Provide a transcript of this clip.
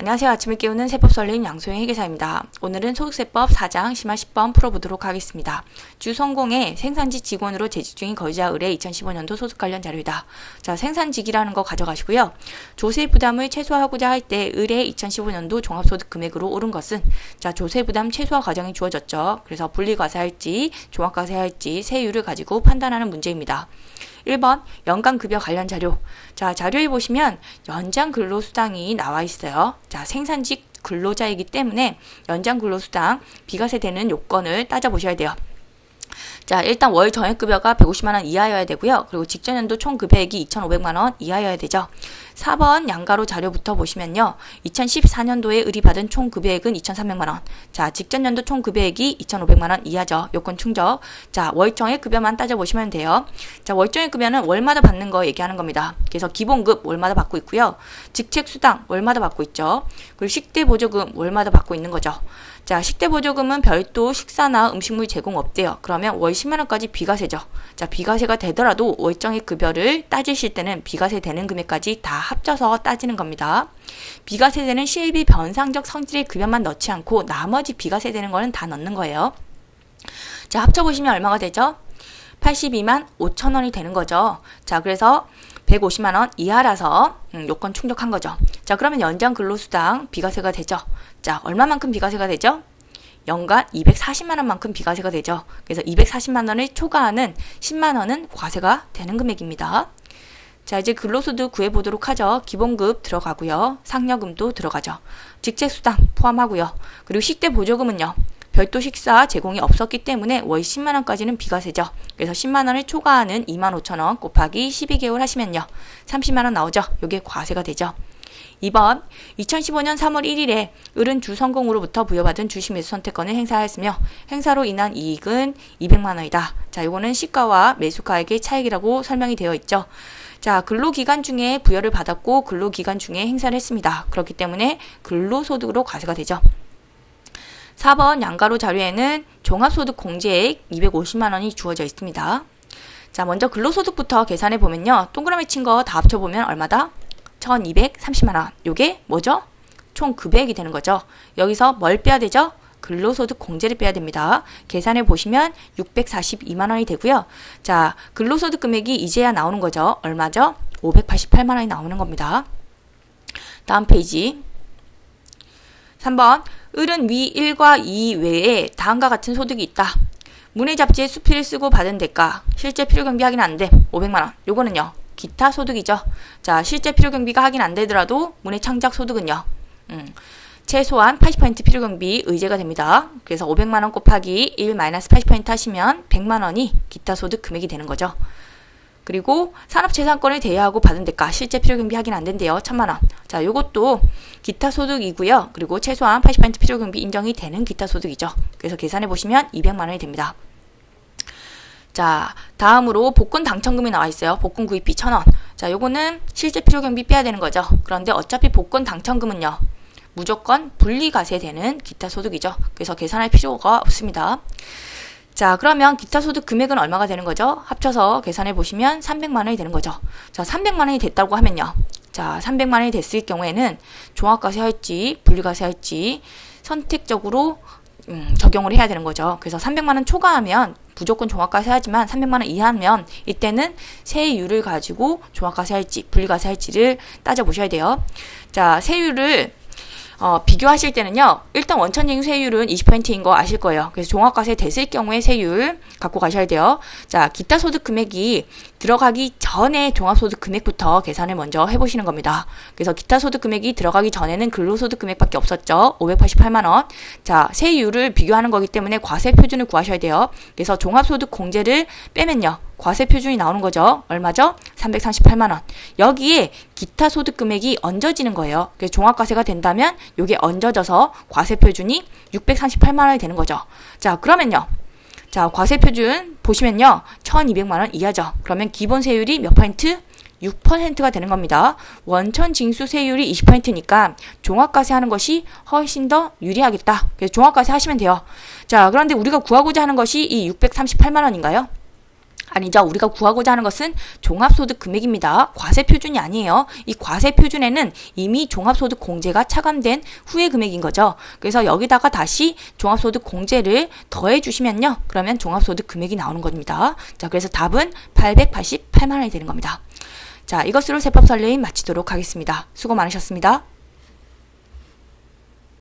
안녕하세요. 아침을 깨우는 세법 설린 양소영 회계사입니다. 오늘은 소득세법 4장 심화 10번 풀어보도록 하겠습니다. 주성공의 생산직 직원으로 재직 중인 거주자 의뢰 2015년도 소득 관련 자료이다. 자, 생산직이라는 거 가져가시고요. 조세 부담을 최소화하고자 할 때 의뢰 2015년도 종합소득 금액으로 오른 것은 자, 조세 부담 최소화 과정이 주어졌죠. 그래서 분리과세할지 종합과세할지 세율을 가지고 판단하는 문제입니다. 1번 연간급여 관련 자료. 자, 자료에 보시면 연장 근로수당이 나와 있어요. 자, 생산직 근로자이기 때문에 연장 근로수당 비과세 되는 요건을 따져보셔야 돼요. 자, 일단 월 정액급여가 150만원 이하여야 되고요. 그리고 직전연도 총 급여액이 2,500만원 이하여야 되죠. 4번 양가로 자료부터 보시면요. 2014년도에 의리받은 총 급여액은 2,300만원. 자, 직전연도 총 급여액이 2,500만원 이하죠. 요건 충족. 자, 월 정액급여만 따져보시면 돼요. 자, 월 정액급여는 월마다 받는 거 얘기하는 겁니다. 그래서 기본급 월마다 받고 있고요. 직책수당 월마다 받고 있죠. 그리고 식대보조금 월마다 받고 있는 거죠. 자, 식대보조금은 별도 식사나 음식물 제공 없대요. 그러면 월 10만원까지 비과세죠. 자, 비과세가 되더라도 월정액 급여를 따지실 때는 비과세 되는 금액까지 다 합쳐서 따지는 겁니다. 비과세 되는 실비 변상적 성질의 급여만 넣지 않고 나머지 비과세 되는 거는 다 넣는 거예요. 자, 합쳐보시면 얼마가 되죠? 82만 5천원이 되는 거죠. 자, 그래서 150만원 이하라서 요건 충족한 거죠. 자, 그러면 연장 근로수당 비과세가 되죠. 자, 얼마만큼 비과세가 되죠? 연간 240만원만큼 비과세가 되죠. 그래서 240만원을 초과하는 10만원은 과세가 되는 금액입니다. 자, 이제 근로소득 구해보도록 하죠. 기본급 들어가고요. 상여금도 들어가죠. 직책수당 포함하고요. 그리고 식대보조금은요. 별도 식사 제공이 없었기 때문에 월 10만원까지는 비과세죠. 그래서 10만원을 초과하는 25,000원 곱하기 12개월 하시면요. 30만원 나오죠. 요게 과세가 되죠. 2번 2015년 3월 1일에 을은 주성공으로부터 부여받은 주식 매수 선택권을 행사하였으며 행사로 인한 이익은 200만원이다. 자, 요거는 시가와 매수가액의 차익이라고 설명이 되어 있죠. 자, 근로기간 중에 부여를 받았고 근로기간 중에 행사를 했습니다. 그렇기 때문에 근로소득으로 과세가 되죠. 4번 양가로 자료에는 종합소득 공제액 250만원이 주어져 있습니다. 자, 먼저 근로소득부터 계산해 보면요. 동그라미 친 거 다 합쳐보면 얼마다? 1230만원. 요게 뭐죠? 총 급여액이 되는 거죠. 여기서 뭘 빼야 되죠? 근로소득 공제를 빼야 됩니다. 계산해 보시면 642만원이 되고요. 자, 근로소득 금액이 이제야 나오는 거죠. 얼마죠? 588만원이 나오는 겁니다. 다음 페이지. 3번 을은 위 1과 2 외에 다음과 같은 소득이 있다. 문의 잡지에 수필을 쓰고 받은 대가 실제 필요경비 확인 안 돼. 500만원. 요거는요. 기타 소득이죠. 자, 실제 필요경비가 확인 안 되더라도 문의 창작 소득은요. 최소한 80% 필요경비 의제가 됩니다. 그래서 500만원 곱하기 1-80% 하시면 100만원이 기타 소득 금액이 되는 거죠. 그리고 산업재산권을 대여하고 받은 대가 실제 필요경비 확인 안 된대요. 1000만원. 자, 요것도 기타 소득이고요. 그리고 최소한 80% 필요경비 인정이 되는 기타 소득이죠. 그래서 계산해 보시면 200만원이 됩니다. 자, 다음으로 복권 당첨금이 나와 있어요. 복권 구입비 1000원. 자, 요거는 실제 필요경비 빼야 되는 거죠. 그런데 어차피 복권 당첨금은요. 무조건 분리과세되는 기타 소득이죠. 그래서 계산할 필요가 없습니다. 자, 그러면 기타 소득 금액은 얼마가 되는 거죠? 합쳐서 계산해 보시면 300만원이 되는 거죠. 자, 300만원이 됐다고 하면요. 자, 300만원이 됐을 경우에는 종합과세 할지 분리과세 할지 선택적으로 적용을 해야 되는 거죠. 그래서 300만원 초과하면 무조건 종합과세 하지만 300만원 이하면 이때는 세율을 가지고 종합과세 할지 분리과세 할지를 따져보셔야 돼요. 자, 세율을 비교하실 때는요. 일단 원천징수 세율은 20%인 거 아실 거예요. 그래서 종합과세 됐을 경우에 세율 갖고 가셔야 돼요. 자, 기타 소득 금액이 들어가기 전에 종합소득 금액부터 계산을 먼저 해보시는 겁니다. 그래서 기타 소득 금액이 들어가기 전에는 근로소득 금액밖에 없었죠. 588만원. 자, 세율을 비교하는 거기 때문에 과세 표준을 구하셔야 돼요. 그래서 종합소득 공제를 빼면요. 과세 표준이 나오는 거죠. 얼마죠? 338만원. 여기에 기타 소득 금액이 얹어지는 거예요. 그래서 종합과세가 된다면 이게 얹어져서 과세 표준이 638만원이 되는 거죠. 자, 그러면요. 자, 과세 표준 보시면요. 1200만원 이하죠. 그러면 기본 세율이 몇 퍼센트? 6%가 되는 겁니다. 원천 징수 세율이 20%니까 종합과세 하는 것이 훨씬 더 유리하겠다. 그래서 종합과세 하시면 돼요. 자, 그런데 우리가 구하고자 하는 것이 이 638만원인가요? 아니죠. 우리가 구하고자 하는 것은 종합소득 금액입니다. 과세표준이 아니에요. 이 과세표준에는 이미 종합소득 공제가 차감된 후의 금액인 거죠. 그래서 여기다가 다시 종합소득 공제를 더해 주시면요. 그러면 종합소득 금액이 나오는 겁니다. 자, 그래서 답은 888만 원이 되는 겁니다. 자, 이것으로 세법 설레임 마치도록 하겠습니다. 수고 많으셨습니다.